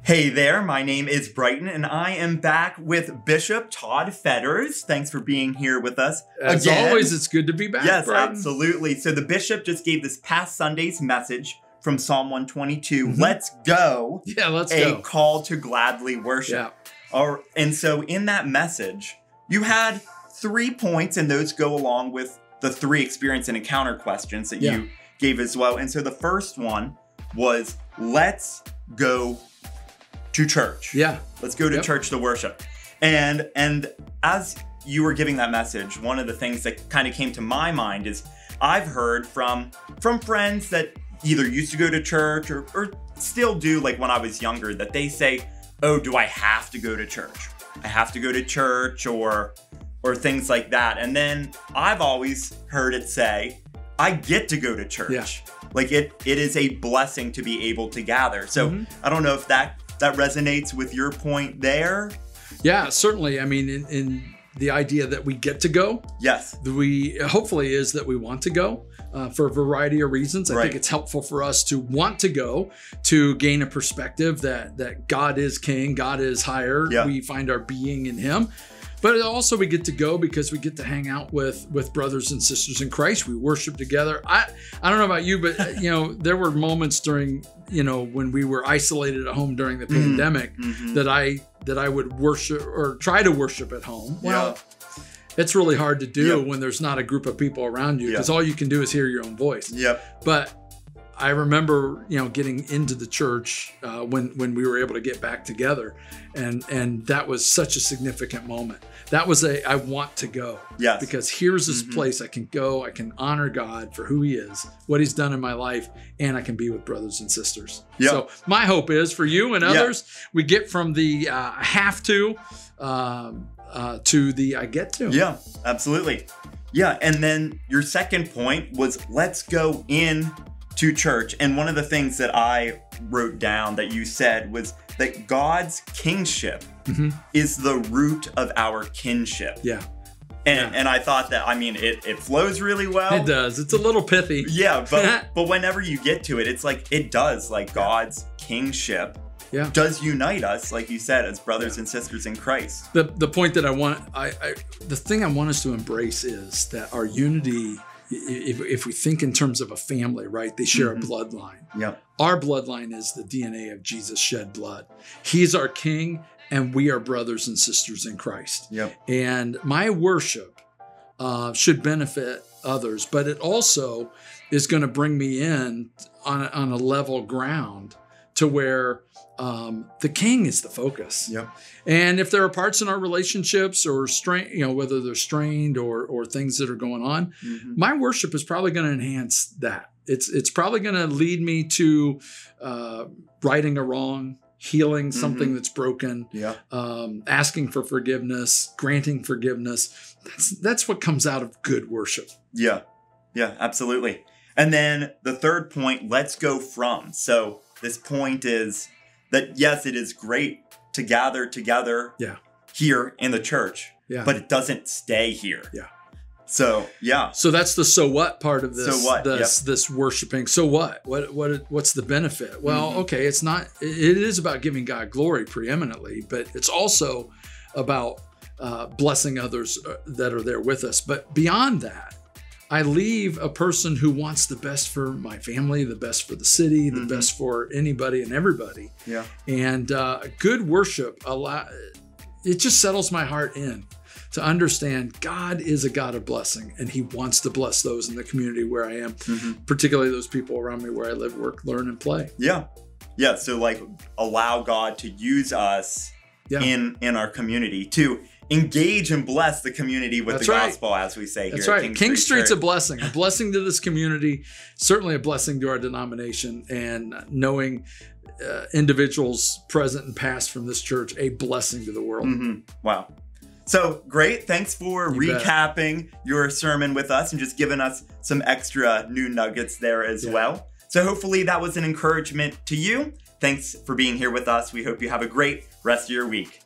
Hey there, my name is Brighton, and I am back with Bishop Todd Fetters. Thanks for being here with us As always, it's good to be back, Yes, Brighton. absolutely. So the bishop just gave this past Sunday's message from Psalm 122, Let's go. Yeah, let's a go. call to gladly worship. And so in that message, you had 3 points, and those go along with the 3 experience and encounter questions that you gave as well. And so the first one was, let's go to church. Let's go to church to worship. And as you were giving that message, one of the things that kind of came to my mind is I've heard from friends that either used to go to church or still do, like when I was younger, that they say, oh, do I have to go to church? I have to go to church or things like that. And then I've always heard it say, I get to go to church. Like it is a blessing to be able to gather. So I don't know if that resonates with your point there. Yeah, certainly. I mean, in the idea that we get to go. Yes. Hopefully is that we want to go for a variety of reasons. I think it's helpful for us to want to go, to gain a perspective that God is king, God is higher. We find our being in him. But also we get to go because we get to hang out with brothers and sisters in Christ. We worship together. I don't know about you, but there were moments during, when we were isolated at home during the pandemic that I would worship or try to worship at home. Well, it's really hard to do when there's not a group of people around you because all you can do is hear your own voice. But I remember, getting into the church when we were able to get back together, and that was such a significant moment. That was I want to go. Because here's this place I can go, I can honor God for who he is, what he's done in my life, and I can be with brothers and sisters. So my hope is for you and others, we get from the have to the I get to. Yeah, absolutely. Yeah, and then your second point was let's go in to church. And one of the things that I wrote down that you said was that God's kingship is the root of our kinship. And I thought that, it flows really well. It does. It's a little pithy. But whenever you get to it, it's like, it does, like God's kingship does unite us, like you said, as brothers and sisters in Christ. The point that the thing I want us to embrace is that our unity, if we think in terms of a family, right? They share a bloodline. Our bloodline is the DNA of Jesus shed blood. He's our king, and we are brothers and sisters in Christ. And my worship should benefit others, but it also is going to bring me in on a level ground to where the king is the focus. And if there are parts in our relationships or whether they're strained or things that are going on, my worship is probably going to enhance that. It's probably going to lead me to righting a wrong, healing something that's broken, asking for forgiveness, granting forgiveness. That's what comes out of good worship. Yeah, absolutely. And then the third point, let's go from. So this point is that, yes, it is great to gather together here in the church, but it doesn't stay here. So, So that's the so what part of this. So what? This worshiping. So what? What's the benefit? Well, okay, it is about giving God glory preeminently, but it's also about blessing others that are there with us. But beyond that, I leave a person who wants the best for my family, the best for the city, the best for anybody and everybody. And good worship, it just settles my heart in to understand God is a God of blessing, and he wants to bless those in the community where I am, particularly those people around me where I live, work, learn, and play. So like allow God to use us in our community to engage and bless the community with the gospel, as we say here. That's right. King Street's a blessing to this community, certainly a blessing to our denomination, and knowing individuals present and past from this church, a blessing to the world. Wow. So great. Thanks for recapping your sermon with us and just giving us some extra new nuggets there as well. So hopefully that was an encouragement to you. Thanks for being here with us. We hope you have a great rest of your week.